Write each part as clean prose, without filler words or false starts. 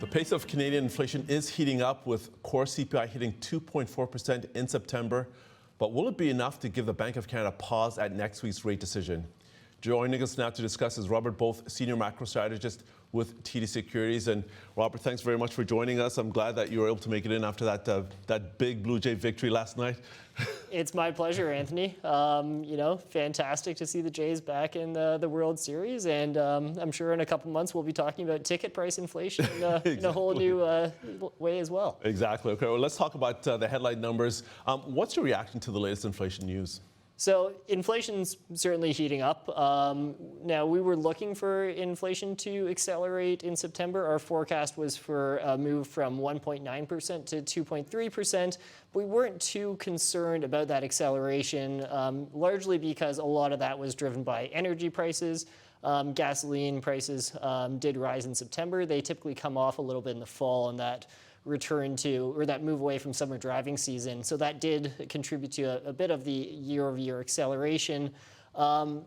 The pace of Canadian inflation is heating up, with core CPI hitting 2.4% in September. But will it be enough to give the Bank of Canada pause at next week's rate decision? Joining us now to discuss is Robert Both, Senior Macro Strategist with TD Securities. And Robert, thanks very much for joining us. I'm glad that you were able to make it in after that big Blue Jay victory last night. It's my pleasure, Anthony. Fantastic to see the Jays back in the World Series, and I'm sure in a couple months we'll be talking about ticket price inflation exactly. In a whole new way as well. Exactly. Okay, well, let's talk about the headline numbers. What's your reaction to the latest inflation news? So inflation's certainly heating up. Now, we were looking for inflation to accelerate in September. Our forecast was for a move from 1.9% to 2.3%. We weren't too concerned about that acceleration, largely because a lot of that was driven by energy prices. Gasoline prices did rise in September. They typically come off a little bit in the fall, and that return to, or that move away from summer driving season. So that did contribute to a bit of the year-over-year acceleration. But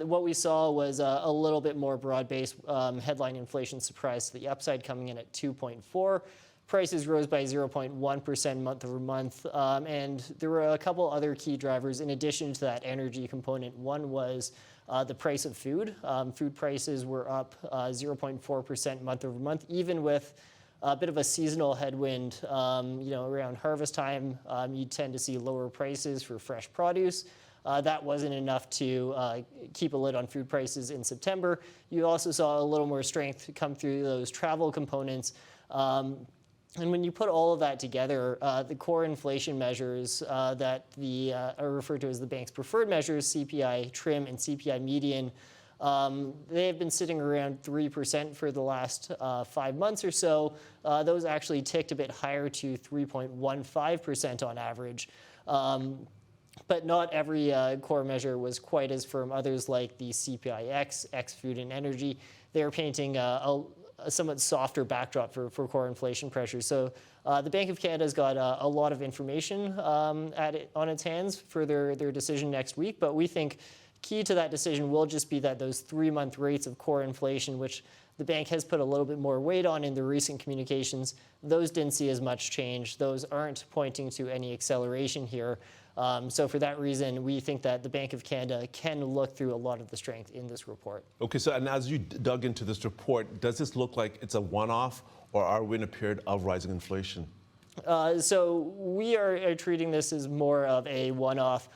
what we saw was a little bit more broad-based headline inflation surprise to the upside, coming in at 2.4. Prices rose by 0.1% month over month. And there were a couple other key drivers in addition to that energy component. One was the price of food. Food prices were up 0.4% month over month, even with a bit of a seasonal headwind. Around harvest time, you tend to see lower prices for fresh produce. That wasn't enough to keep a lid on food prices in September. You also saw a little more strength come through those travel components. And when you put all of that together, the core inflation measures that are referred to as the bank's preferred measures, CPI trim and CPI median, they have been sitting around 3% for the last 5 months or so. Those actually ticked a bit higher to 3.15% on average. But not every core measure was quite as firm. Others, like the CPIX, ex-food and energy, they're painting a somewhat softer backdrop for core inflation pressure. So the Bank of Canada has got a lot of information on its hands for their decision next week. But we think key to that decision will just be that those 3-month rates of core inflation, which the bank has put a little bit more weight on in the recent communications, those didn't see as much change. Those aren't pointing to any acceleration here. So for that reason, we think that the Bank of Canada can look through a lot of the strength in this report. Okay, so and as you dug into this report, does this look like it's a one-off, or are we in a period of rising inflation? So we are treating this as more of a one-off.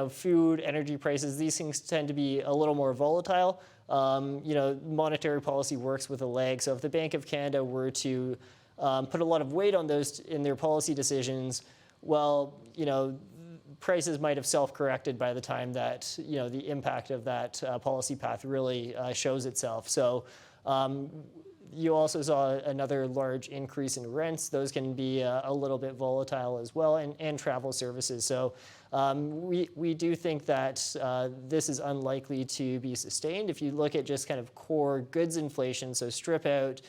Food, energy prices, these things tend to be a little more volatile. Monetary policy works with a lag. So if the Bank of Canada were to put a lot of weight on those in their policy decisions, well, prices might have self-corrected by the time that, the impact of that policy path really shows itself. So you also saw another large increase in rents. Those can be a little bit volatile as well, and travel services. So we do think that this is unlikely to be sustained. If you look at just kind of core goods inflation, so strip out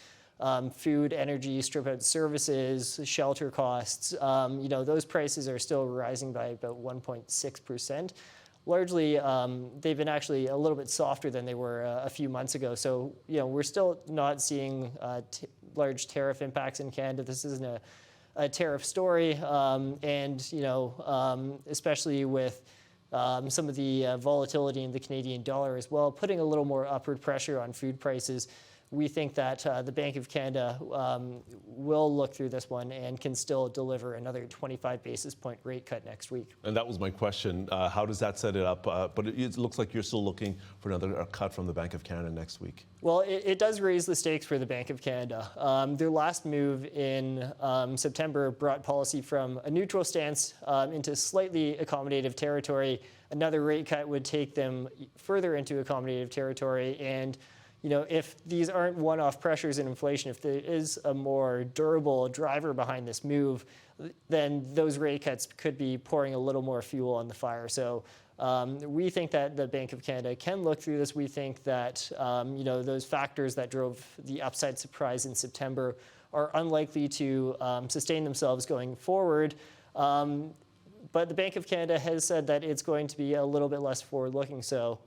food, energy, strip out services, shelter costs, those prices are still rising by about 1.6%. Largely, they've been actually a little bit softer than they were a few months ago. So, we're still not seeing large tariff impacts in Canada. This isn't a tariff story. Especially with some of the volatility in the Canadian dollar as well, putting a little more upward pressure on food prices. We think that the Bank of Canada will look through this one and can still deliver another 25 basis point rate cut next week. And that was my question. How does that set it up? But it looks like you're still looking for another cut from the Bank of Canada next week. Well, it does raise the stakes for the Bank of Canada. Their last move in September brought policy from a neutral stance into slightly accommodative territory. Another rate cut would take them further into accommodative territory. And if these aren't one-off pressures in inflation, if there is a more durable driver behind this move, then those rate cuts could be pouring a little more fuel on the fire. So we think that the Bank of Canada can look through this. We think that those factors that drove the upside surprise in September are unlikely to sustain themselves going forward. But the Bank of Canada has said that it's going to be a little bit less forward-looking. So,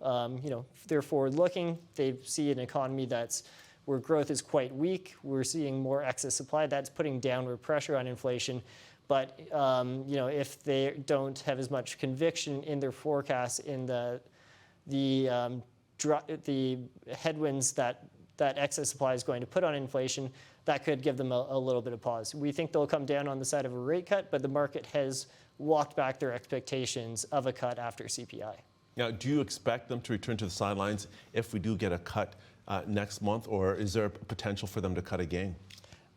they're forward-looking. They see an economy that's where growth is quite weak. We're seeing more excess supply. That's putting downward pressure on inflation. But if they don't have as much conviction in their forecasts in the headwinds that excess supply is going to put on inflation, that could give them a little bit of pause. We think they'll come down on the side of a rate cut, but the market has walked back their expectations of a cut after CPI. Now, do you expect them to return to the sidelines if we do get a cut next month, or is there a potential for them to cut again?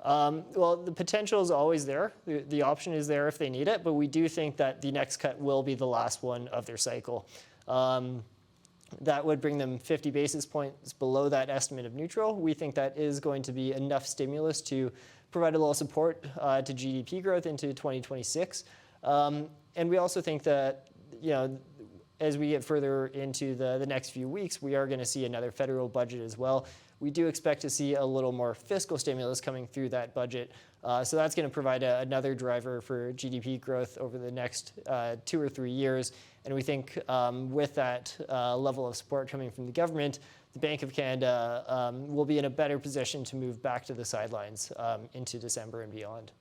Well, the potential is always there. The option is there if they need it, but we do think that the next cut will be the last one of their cycle. That would bring them 50 basis points below that estimate of neutral. We think that is going to be enough stimulus to provide a little support to GDP growth into 2026. And we also think that, as we get further into the next few weeks, we are going to see another federal budget as well. We do expect to see a little more fiscal stimulus coming through that budget. So that's going to provide another driver for GDP growth over the next 2 or 3 years. And we think with that level of support coming from the government, the Bank of Canada will be in a better position to move back to the sidelines into December and beyond.